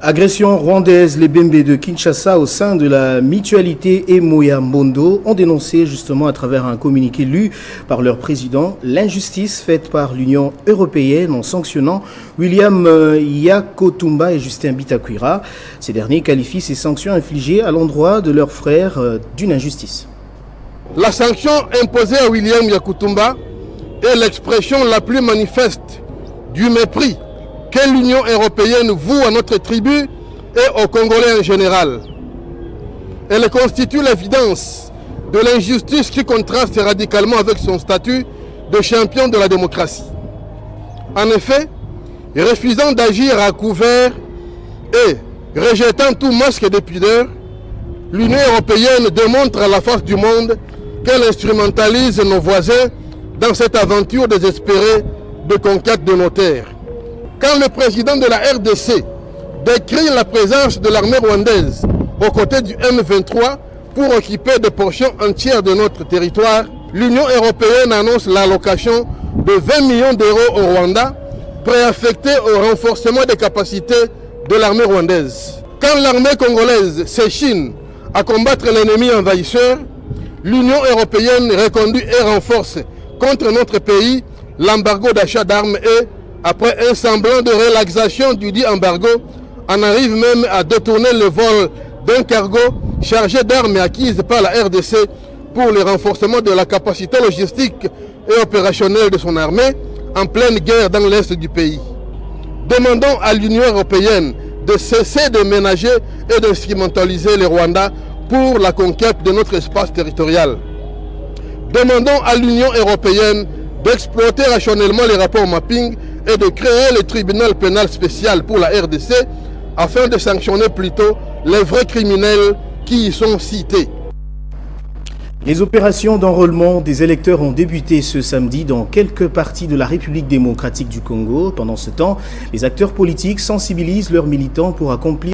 Agression rwandaise, les Bembe de Kinshasa au sein de la mutualité Emoya-Mbondo ont dénoncé justement à travers un communiqué lu par leur président l'injustice faite par l'Union européenne en sanctionnant William Yakotumba et Justin Bitakwira. Ces derniers qualifient ces sanctions infligées à l'endroit de leurs frères d'une injustice. La sanction imposée à William Yakotumba est l'expression la plus manifeste du mépris que l'Union européenne voue à notre tribu et aux Congolais en général. Elle constitue l'évidence de l'injustice qui contraste radicalement avec son statut de champion de la démocratie. En effet, refusant d'agir à couvert et rejetant tout masque de pudeur, l'Union européenne démontre à la face du monde qu'elle instrumentalise nos voisins dans cette aventure désespérée de conquête de nos terres. Quand le président de la RDC décrit la présence de l'armée rwandaise aux côtés du M23 pour occuper des portions entières de notre territoire, l'Union européenne annonce l'allocation de 20 millions d'euros au Rwanda, préaffectés au renforcement des capacités de l'armée rwandaise. Quand l'armée congolaise s'échine à combattre l'ennemi envahisseur, l'Union européenne reconduit et renforce contre notre pays l'embargo d'achat d'armes et, après un semblant de relaxation du dit embargo, on arrive même à détourner le vol d'un cargo chargé d'armes acquises par la RDC pour le renforcement de la capacité logistique et opérationnelle de son armée en pleine guerre dans l'est du pays. Demandons à l'Union européenne de cesser de ménager et d'instrumentaliser le Rwanda pour la conquête de notre espace territorial. Demandons à l'Union européenne d'exploiter rationnellement les rapports mapping et de créer le tribunal pénal spécial pour la RDC afin de sanctionner plutôt les vrais criminels qui y sont cités. Les opérations d'enrôlement des électeurs ont débuté ce samedi dans quelques parties de la République démocratique du Congo. Pendant ce temps, les acteurs politiques sensibilisent leurs militants pour accomplir